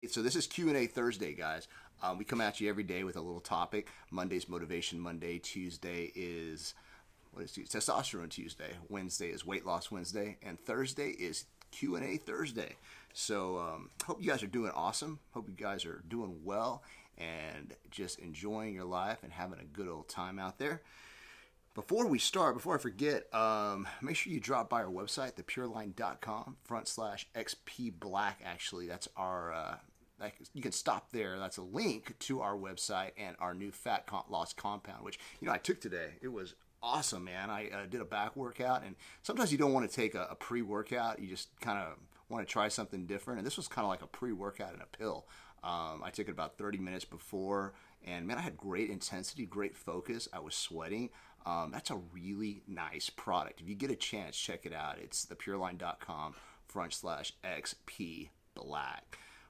So this is Q&A Thursday, guys. We come at you every day with a little topic. Monday's Motivation Monday. Tuesday is, what is Tuesday? Testosterone Tuesday. Wednesday is Weight Loss Wednesday. And Thursday is Q&A Thursday. So hope you guys are doing awesome. Hope you guys are doing well and just enjoying your life and having a good old time out there. Before we start, before I forget, make sure you drop by our website, thepureline.com/xpblack. Actually, that's our, you can stop there. That's a link to our website and our new fat loss compound, which, I took today. It was awesome, man. I did a back workout, and sometimes you don't want to take a pre-workout. You just kind of want to try something different, and this was kind of like a pre-workout in a pill. I took it about 30 minutes before, and man, I had great intensity, great focus. I was sweating. That's a really nice product. If you get a chance, check it out. It's thepureline.com/xpblack.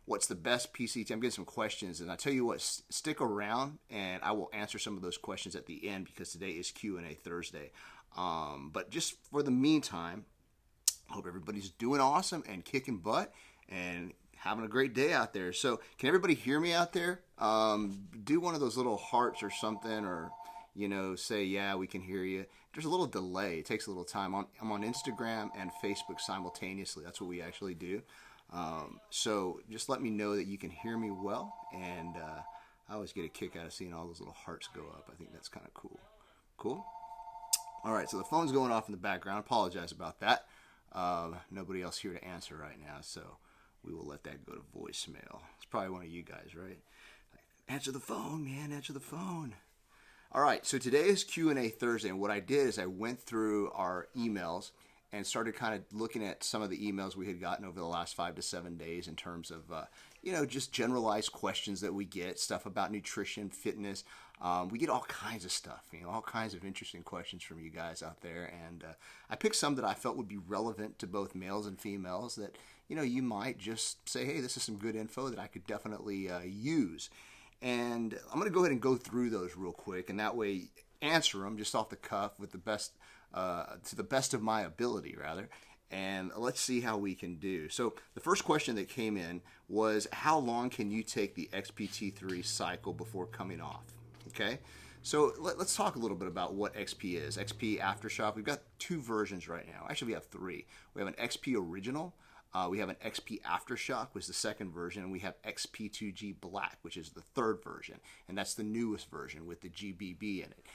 What's the best PCT? I'm getting some questions, and I tell you what, stick around, and I will answer some of those questions at the end because today is Q&A Thursday. But just for the meantime, I hope everybody's doing awesome and kicking butt and having a great day out there. So can everybody hear me out there? Do one of those little hearts or something, or say, yeah, we can hear you. There's a little delay. It takes a little time. I'm on Instagram and Facebook simultaneously. That's what we actually do. So just let me know that you can hear me well. And I always get a kick out of seeing all those little hearts go up. I think that's kind of cool. Cool? All right, so the phone's going off in the background. Apologize about that. Nobody else here to answer right now, so we will let that go to voicemail. It's probably one of you guys, right? Answer the phone, man. Answer the phone. All right, so today is Q&A Thursday, and what I did is I went through our emails and started kind of looking at some of the emails we had gotten over the last 5 to 7 days in terms of, just generalized questions that we get, stuff about nutrition, fitness. We get all kinds of stuff, all kinds of interesting questions from you guys out there, and I picked some that I felt would be relevant to both males and females that, you might just say, hey, this is some good info that I could definitely use. And I'm going to go ahead and go through those real quick, and that way answer them just off the cuff with the best, to the best of my ability, rather. And let's see how we can do. So the first question that came in was, how long can you take the XPT3 cycle before coming off? Okay, so let's talk a little bit about what XP is. XP Aftershock, we've got 2 versions right now. Actually, we have 3. We have an XP Original. We have an XP Aftershock, which is the second version, and we have XP2G Black, which is the third version, and that's the newest version with the GBB in it.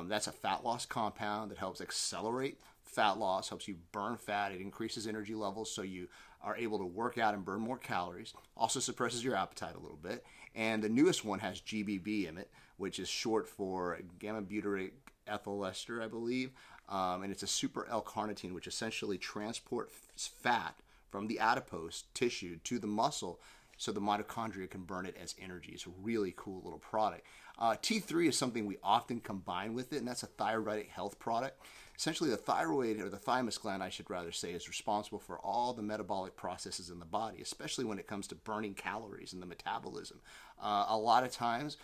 That's a fat loss compound that helps accelerate fat loss, helps you burn fat. It increases energy levels so you are able to work out and burn more calories. Also suppresses your appetite a little bit. And the newest one has GBB in it, which is short for gamma-butyric ethyl ester, I believe, and it's a super L-carnitine, which essentially transports fat from the adipose tissue to the muscle so the mitochondria can burn it as energy. It's a really cool little product. T3 is something we often combine with it, and that's a thyroidic health product. Essentially, the thyroid, or the thymus gland, I should rather say, is responsible for all the metabolic processes in the body, especially when it comes to burning calories and the metabolism. A lot of times,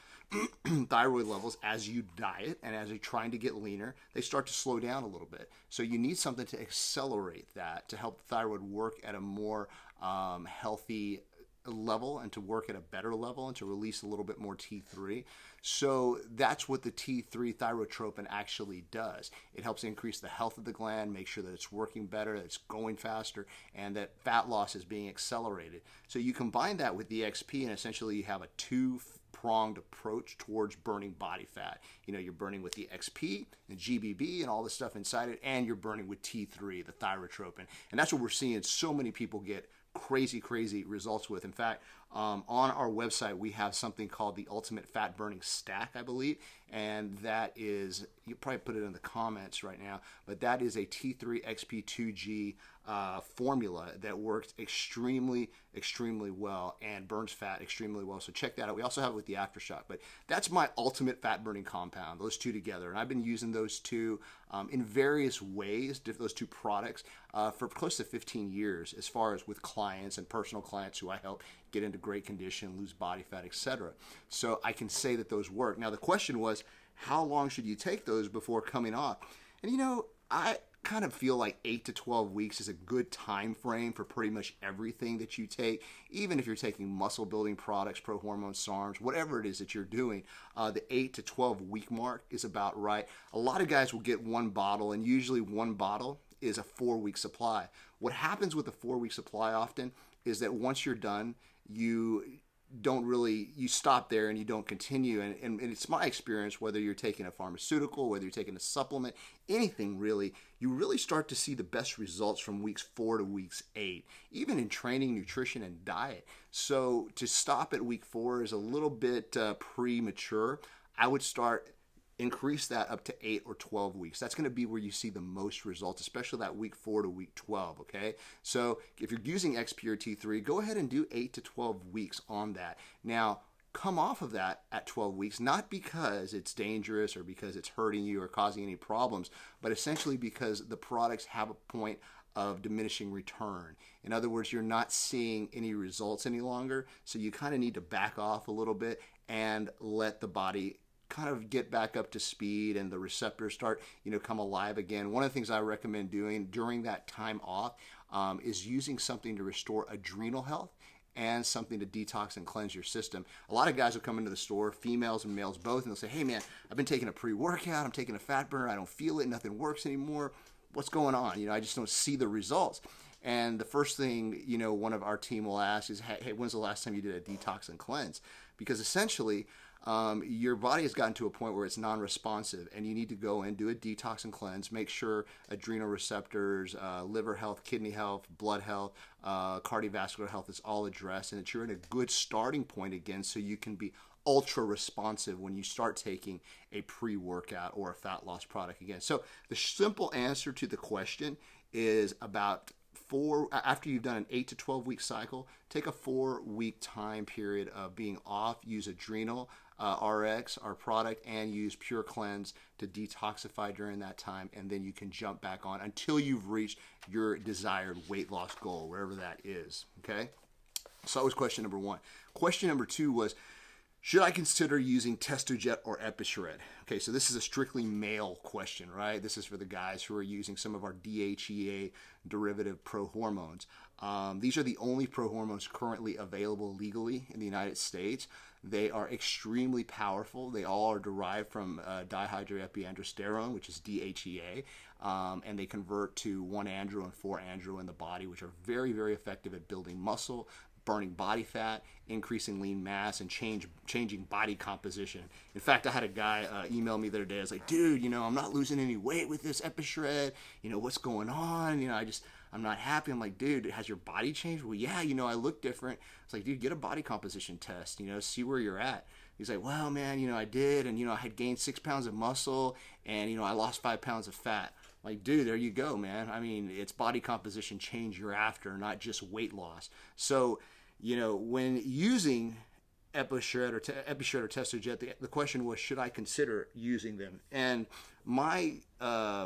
thyroid levels, as you diet and as you're trying to get leaner, they start to slow down a little bit. So you need something to accelerate that, to help the thyroid work at a more healthy level and to work at a better level and to release a little bit more T3. So that's what the T3 thyrotropin actually does. It helps increase the health of the gland, make sure that it's working better, that it's going faster, and that fat loss is being accelerated. So you combine that with the XP, and essentially you have a two-pronged approach towards burning body fat. You're burning with the XP and GBB and all the stuff inside it, and you're burning with T3, the thyrotropin. And that's what we're seeing so many people get crazy results with. In fact, on our website, we have something called the Ultimate Fat Burning Stack, I believe, and that is, you probably put it in the comments right now, but that is a T3 XP2G formula that works extremely well and burns fat extremely well. So check that out. We also have it with the Aftershock, but that's my ultimate fat burning compound, those two together. And I've been using those two in various ways, those two products, for close to 15 years, as far as with clients and personal clients who I help get into great condition, lose body fat, etc. So I can say that those work. Now the question was, how long should you take those before coming off? And kind of feel like 8 to 12 weeks is a good time frame for pretty much everything that you take. Even if you're taking muscle building products, prohormones, SARMs, whatever it is that you're doing, the 8 to 12 week mark is about right. A lot of guys will get one bottle, and usually one bottle is a 4-week supply. What happens with a 4-week supply often is that once you're done, you stop there and you don't continue. And it's my experience, whether you're taking a pharmaceutical, whether you're taking a supplement, anything really, you really start to see the best results from weeks 4 to weeks 8, even in training, nutrition, and diet. So to stop at week 4 is a little bit premature. I would increase that up to 8 or 12 weeks. That's going to be where you see the most results, especially that week 4 to week 12, okay? So if you're using XP or T3, go ahead and do 8 to 12 weeks on that. Now, come off of that at 12 weeks, not because it's dangerous or because it's hurting you or causing any problems, but essentially because the products have a point of diminishing return. In other words, you're not seeing any results any longer, so you kind of need to back off a little bit and let the body kind of get back up to speed and the receptors start, come alive again. One of the things I recommend doing during that time off is using something to restore adrenal health and something to detox and cleanse your system. A lot of guys will come into the store, females and males both, and they'll say, hey man, I've been taking a pre-workout, I'm taking a fat burner, I don't feel it, nothing works anymore. What's going on? I just don't see the results. And the first thing, one of our team will ask is, hey, when's the last time you did a detox and cleanse? Because essentially, your body has gotten to a point where it's non-responsive, and you need to go and do a detox and cleanse, make sure adrenal receptors, liver health, kidney health, blood health, cardiovascular health is all addressed, and that you're in a good starting point again so you can be ultra responsive when you start taking a pre-workout or a fat loss product again. So the simple answer to the question is about after you've done an 8 to 12 week cycle, take a 4-week time period of being off, use adrenal, RX, our product, and use Pure Cleanse to detoxify during that time, and then you can jump back on until you've reached your desired weight loss goal, wherever that is, okay? So that was question number 1. Question number 2 was, should I consider using Testojet or EpiShred? Okay, so this is a strictly male question, right? This is for the guys who are using some of our DHEA derivative prohormones. These are the only prohormones currently available legally in the United States. They are extremely powerful. They all are derived from dihydroepiandrosterone, which is DHEA, and they convert to 1-andro and 4-andro in the body, which are very, very effective at building muscle, burning body fat, increasing lean mass, and changing body composition. In fact, I had a guy email me the other day. I was like, dude, I'm not losing any weight with this EpiShred. What's going on? I'm not happy. I'm like, dude, has your body changed? Well, yeah, I look different. It's like, dude, get a body composition test, see where you're at. He's like, well, man, I did, and, I had gained 6 pounds of muscle, and, I lost 5 pounds of fat. Like, dude, there you go, man. I mean, it's body composition change you're after, not just weight loss. So, when using EpiShred or Testojet, the question was, should I consider using them? And my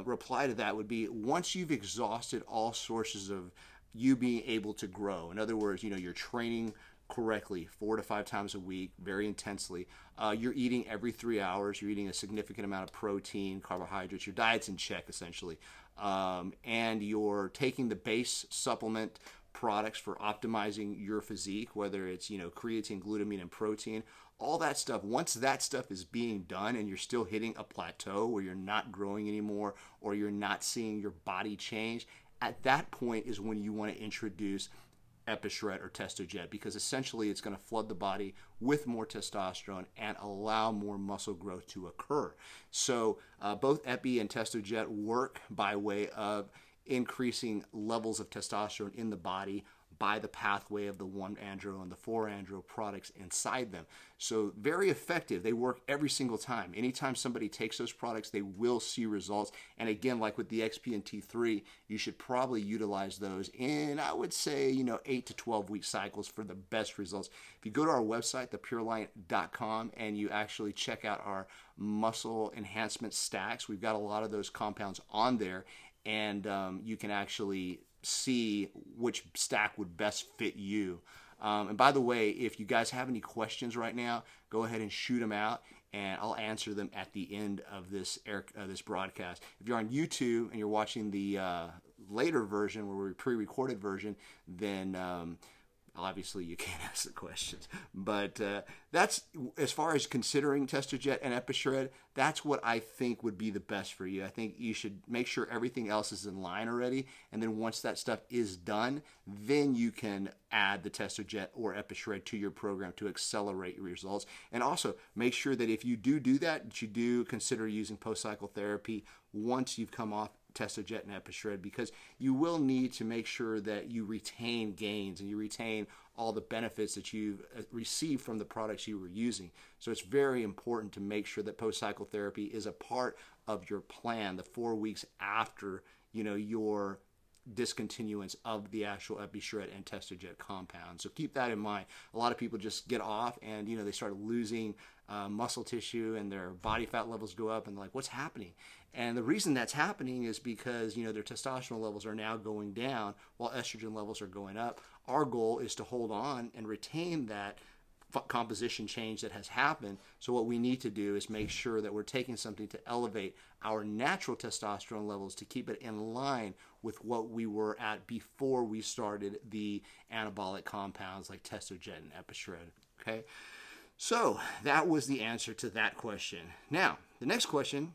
reply to that would be, once you've exhausted all sources of you being able to grow, in other words, you're training correctly 4 to 5 times a week, very intensely, you're eating every 3 hours, you're eating a significant amount of protein, carbohydrates, your diet's in check, essentially, and you're taking the base supplement products for optimizing your physique, whether it's creatine, glutamine, and protein, all that stuff. Once that stuff is being done and you're still hitting a plateau where you're not growing anymore or you're not seeing your body change, at that point is when you want to introduce EpiShred or Testojet, because essentially it's going to flood the body with more testosterone and allow more muscle growth to occur. So both Epi and Testojet work by way of increasing levels of testosterone in the body by the pathway of the 1-andro and the 4-andro products inside them. So very effective. They work every single time. Anytime somebody takes those products, they will see results. And again, like with the XP and T3, you should probably utilize those in, I would say, 8 to 12 week cycles for the best results. If you go to our website, thepureline.com, and you actually check out our muscle enhancement stacks, we've got a lot of those compounds on there, and you can actually see which stack would best fit you. And by the way, if you guys have any questions right now, go ahead and shoot them out and I'll answer them at the end of this this broadcast. If you're on YouTube and you're watching the later version, where we're pre-recorded version, then obviously you can't ask the questions. But that's, as far as considering Testojet and EpiShred, that's what I think would be the best for you. I think you should make sure everything else is in line already, and then once that stuff is done, then you can add the Testojet or EpiShred to your program to accelerate your results. And also make sure that if you do that you do consider using post-cycle therapy once you've come off Testojet and EpiShred, because you will need to make sure that you retain gains and you retain all the benefits that you've received from the products you were using. So it's very important to make sure that post-cycle therapy is a part of your plan the 4 weeks after, you know, your discontinuance of the actual EpiShred and Testojet compound. So keep that in mind. A lot of people just get off and, you know, they start losing muscle tissue and their body fat levels go up, and they're like, what's happening? And the reason that's happening is because, you know, their testosterone levels are now going down while estrogen levels are going up. Our goal is to hold on and retain that composition change that has happened. So what we need to do is make sure that we're taking something to elevate our natural testosterone levels to keep it in line with what we were at before we started the anabolic compounds like Testojet and EpiShred. Okay, so that was the answer to that question. Now, the next question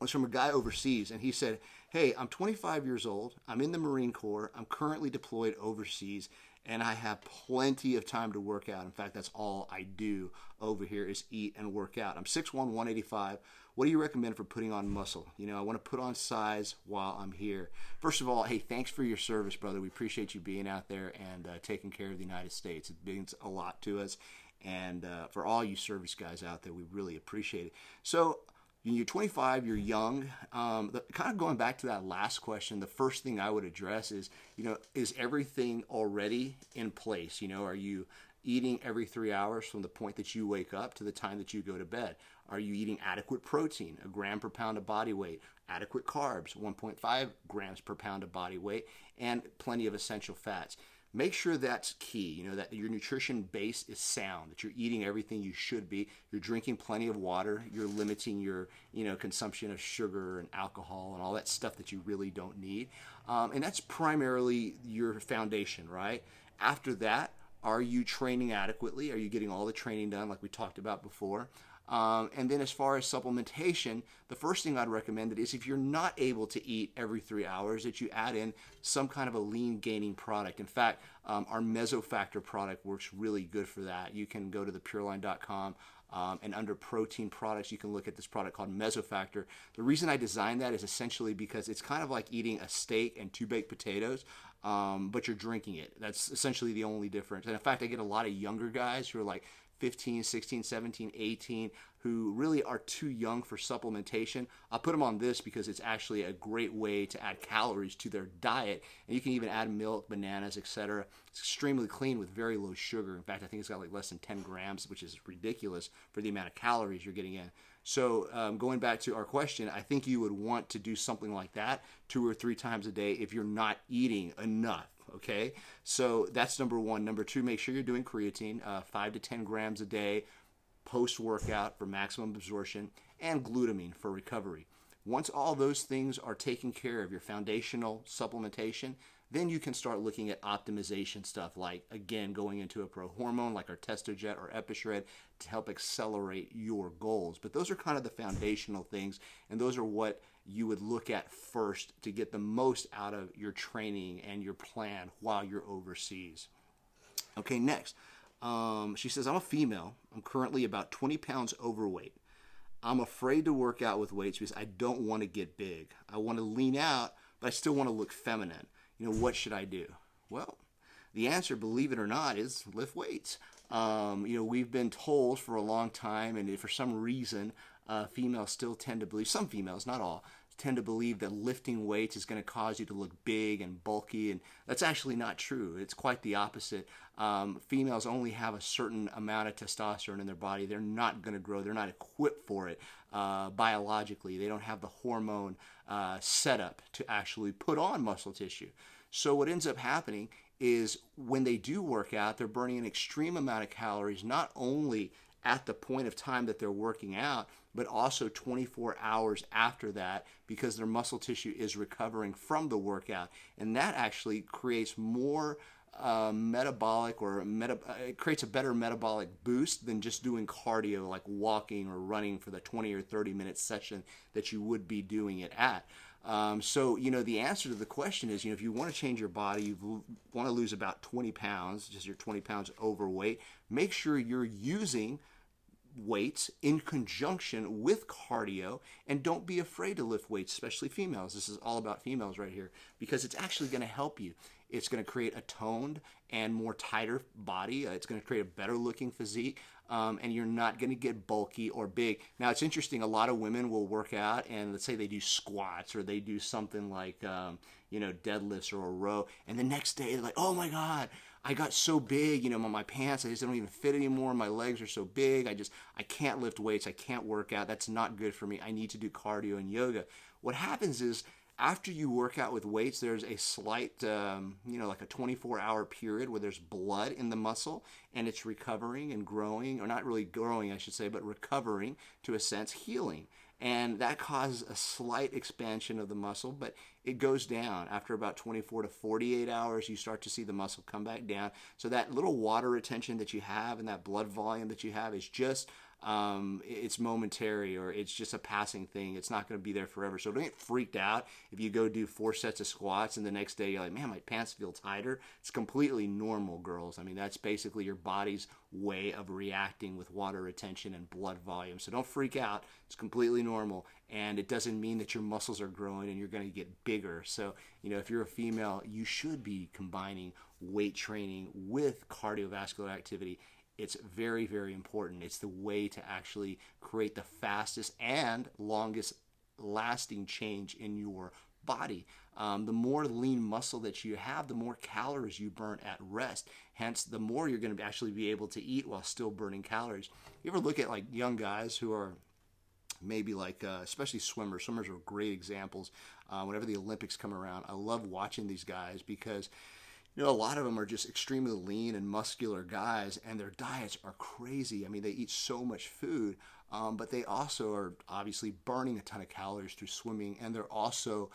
was from a guy overseas, and he said, hey, I'm 25 years old, I'm in the Marine Corps, I'm currently deployed overseas, and I have plenty of time to work out. In fact, that's all I do over here is eat and work out. I'm 6'1", 185. What do you recommend for putting on muscle? You know, I want to put on size while I'm here. First of all, hey, thanks for your service, brother. We appreciate you being out there and taking care of the United States. It means a lot to us. And for all you service guys out there, we really appreciate it. So, you're 25, you're young. Kind of going back to that last question, the first thing I would address is, you know, is everything already in place? You know, are you eating every 3 hours from the point that you wake up to the time that you go to bed? Are you eating adequate protein, 1 gram per pound of body weight, adequate carbs, 1.5 grams per pound of body weight, and plenty of essential fats? Make sure that's key, you know, that your nutrition base is sound, that you're eating everything you should be, you're drinking plenty of water, you're limiting your, you know, consumption of sugar and alcohol and all that stuff that you really don't need. And that's primarily your foundation, right? After that, are you training adequately? Are you getting all the training done like we talked about before? And then as far as supplementation, the first thing I'd recommend is if you're not able to eat every 3 hours, that you add in some kind of a lean gaining product. In fact, our Mesofactor product works really good for that. You can go to the pureline.com and under protein products, you can look at this product called Mesofactor. The reason I designed that is essentially because it's kind of like eating a steak and 2 baked potatoes, but you're drinking it. That's essentially the only difference. And in fact, I get a lot of younger guys who are like 15, 16, 17, 18, who really are too young for supplementation. I'll put them on this because it's actually a great way to add calories to their diet. And you can even add milk, bananas, etc. It's extremely clean with very low sugar. In fact, I think it's got like less than 10 grams, which is ridiculous for the amount of calories you're getting in. So going back to our question, I think you would want to do something like that 2 or 3 times a day if you're not eating enough. Okay, so that's number one. Number two, make sure you're doing creatine, 5 to 10 grams a day post-workout for maximum absorption, and glutamine for recovery. Once all those things are taken care of, your foundational supplementation, then you can start looking at optimization stuff like, again, going into a prohormone like our Testojet or EpiShred to help accelerate your goals. But those are kind of the foundational things, and those are what you would look at first to get the most out of your training and your plan while you're overseas. Okay, next. She says, I'm a female. I'm currently about 20 pounds overweight. I'm afraid to work out with weights because I don't want to get big. I want to lean out, but I still want to look feminine. You know, what should I do? Well, the answer, believe it or not, is lift weights. You know, we've been told for a long time, and for some reason, females still tend to believe, some females, not all, tend to believe that lifting weights is going to cause you to look big and bulky, and that's actually not true. It's quite the opposite. Females only have a certain amount of testosterone in their body. They're not going to grow. They're not equipped for it biologically. They don't have the hormone setup to actually put on muscle tissue. So what ends up happening is when they do work out, they're burning an extreme amount of calories, not only at the point of time that they're working out, but also 24 hours after that, because their muscle tissue is recovering from the workout. And that actually creates more metabolic, or it creates a better metabolic boost than just doing cardio like walking or running for the 20 or 30 minute session that you would be doing it at. So, the answer to the question is, if you want to change your body, you want to lose about 20 pounds, just you're 20 pounds overweight, make sure you're using weights in conjunction with cardio, and don't be afraid to lift weights, especially females. This is all about females right here, because it's actually going to help you. It's going to create a toned and more tighter body. It's going to create a better looking physique, and you're not going to get bulky or big. Now, it's interesting. A lot of women will work out, and let's say they do squats, or they do something like, deadlifts or a row, and the next day they're like, oh my God, I got so big, my pants, I just don't even fit anymore. My legs are so big. I can't lift weights. I can't work out. That's not good for me. I need to do cardio and yoga. What happens is, after you work out with weights, there's a slight, like a 24-hour period where there's blood in the muscle, and it's recovering and growing, or not really growing, I should say, but recovering, to a sense, healing. And that causes a slight expansion of the muscle, but it goes down. After about 24 to 48 hours, you start to see the muscle come back down. So that little water retention that you have and that blood volume that you have is just, it's momentary, or it's just a passing thing. It's not going to be there forever. So don't get freaked out if you go do 4 sets of squats and the next day you're like, man, my pants feel tighter. It's completely normal, girls. I mean, that's basically your body's way of reacting with water retention and blood volume. So don't freak out. It's completely normal, and it doesn't mean that your muscles are growing and you're going to get bigger. So, if you're a female, you should be combining weight training with cardiovascular activity. It's very, very important. It's the way to actually create the fastest and longest lasting change in your body. The more lean muscle that you have, the more calories you burn at rest. Hence, the more you're going to actually be able to eat while still burning calories. You ever look at like young guys who are maybe like, especially swimmers. Swimmers are great examples. Whenever the Olympics come around, I love watching these guys, because a lot of them are just extremely lean and muscular guys, and their diets are crazy. I mean, they eat so much food, but they also are obviously burning a ton of calories through swimming, and they're also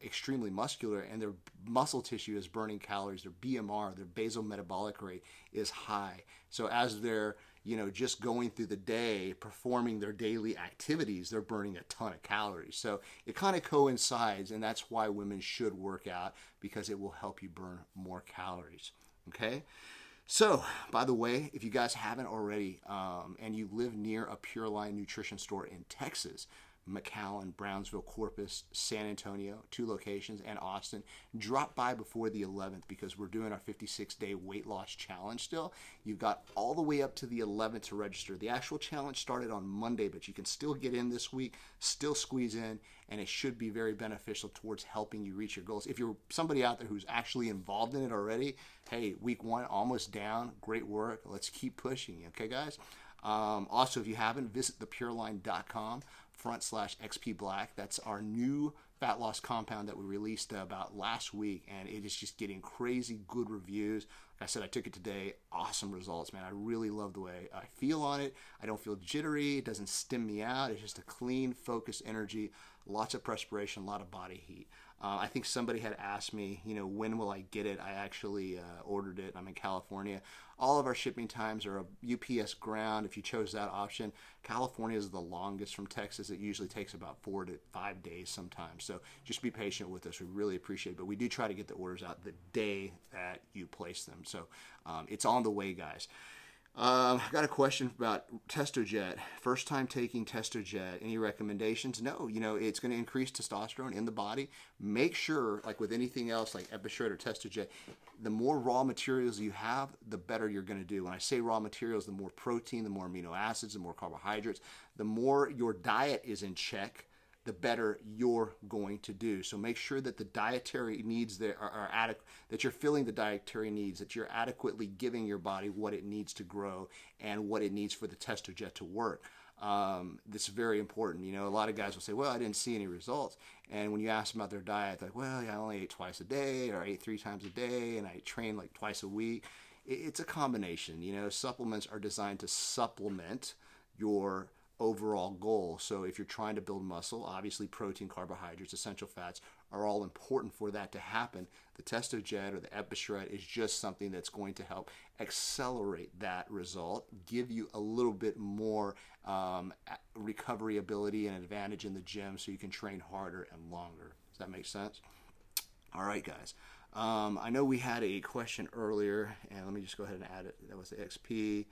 extremely muscular, and their muscle tissue is burning calories. Their BMR, their basal metabolic rate, is high. So as they're just going through the day, performing their daily activities, they're burning a ton of calories. So it kind of coincides, and that's why women should work out, because it will help you burn more calories. Okay? So, by the way, if you guys haven't already, and you live near a Pureline Nutrition store in Texas, McAllen, Brownsville, Corpus, San Antonio, 2 locations, and Austin, drop by before the 11th, because we're doing our 56-day weight loss challenge still. You've got all the way up to the 11th to register. The actual challenge started on Monday, but you can still get in this week, still squeeze in, and it should be very beneficial towards helping you reach your goals. If you're somebody out there who's actually involved in it already, hey, week 1, almost down, great work. Let's keep pushing, okay, guys? Also, if you haven't, visit thepureline.com/XP Black. That's our new fat loss compound that we released about last week, and it is just getting crazy good reviews. Like I said, I took it today. Awesome results, man. I really love the way I feel on it. I don't feel jittery. It doesn't stim me out. It's just a clean, focused energy, lots of perspiration, a lot of body heat. I think somebody had asked me, when will I get it? I actually ordered it. I'm in California. All of our shipping times are a UPS ground. If you chose that option, California is the longest from Texas. It usually takes about 4 to 5 days sometimes. So just be patient with us. We really appreciate it. But we do try to get the orders out the day that you place them. So it's on the way, guys. I got a question about Testojet. First time taking Testojet. Any recommendations? No. It's going to increase testosterone in the body. Make sure, like with anything else, like Epishirt or Testojet, the more raw materials you have, the better you're going to do. When I say raw materials, the more protein, the more amino acids, the more carbohydrates, the more your diet is in check, the better you're going to do. So make sure that the dietary needs that are adequate, that you're filling the dietary needs, that you're adequately giving your body what it needs to grow and what it needs for the Testojet to work. This is very important. A lot of guys will say, well, I didn't see any results. And when you ask them about their diet, they're like, well, I only ate twice a day, or I ate 3 times a day, and I trained like twice a week. it's a combination. You know, supplements are designed to supplement your overall goal. So if you're trying to build muscle, obviously protein, carbohydrates, essential fats are all important for that to happen. The Testojet or the EpiShred is just something that's going to help accelerate that result, give you a little bit more recovery ability and advantage in the gym so you can train harder and longer. Does that make sense? All right, guys. I know we had a question earlier, and let me just go ahead and add it. That was the XP.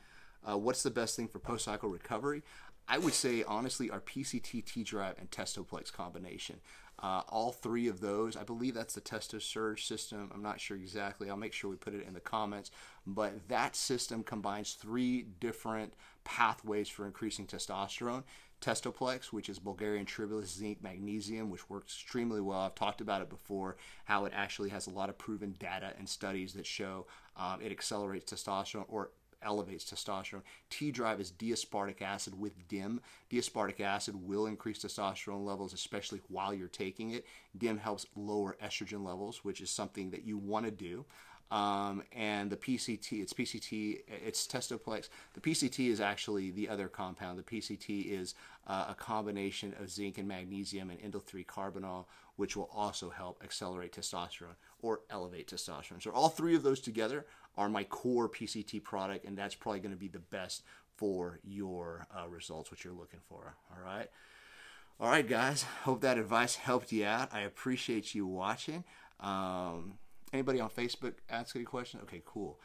What's the best thing for post-cycle recovery? I would say, honestly, our PCT, T-Drive, and Testoplex combination. All three of those, I believe that's the Testo Surge system. I'm not sure exactly. I'll make sure we put it in the comments. But that system combines 3 different pathways for increasing testosterone. Testoplex, which is Bulgarian tribulus, zinc, magnesium, which works extremely well. I've talked about it before, how it actually has a lot of proven data and studies that show it accelerates testosterone or elevates testosterone. T-Drive is D-aspartic acid with DIM. D-aspartic acid will increase testosterone levels, especially while you're taking it. DIM helps lower estrogen levels, which is something that you want to do. And the PCT, it's Testoplex. The PCT is actually the other compound. The PCT is a combination of zinc and magnesium and indole 3-carbinol, which will also help accelerate testosterone or elevate testosterone. So all 3 of those together are my core PCT product, and that's probably going to be the best for your results, what you're looking for. All right, guys. Hope that advice helped you out. I appreciate you watching. Anybody on Facebook ask any question? Okay, cool.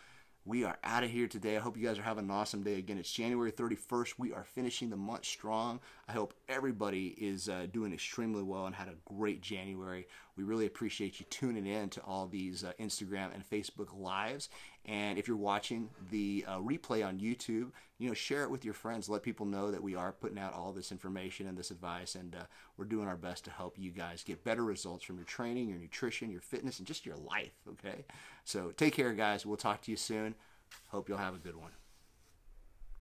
We are out of here today. I hope you guys are having an awesome day. Again, it's January 31st. We are finishing the month strong. I hope everybody is doing extremely well and had a great January. We really appreciate you tuning in to all these Instagram and Facebook lives. And if you're watching the replay on YouTube, share it with your friends. Let people know that we are putting out all this information and this advice, and we're doing our best to help you guys get better results from your training, your nutrition, your fitness, and just your life, okay? So take care, guys. We'll talk to you soon. Hope you'll have a good one.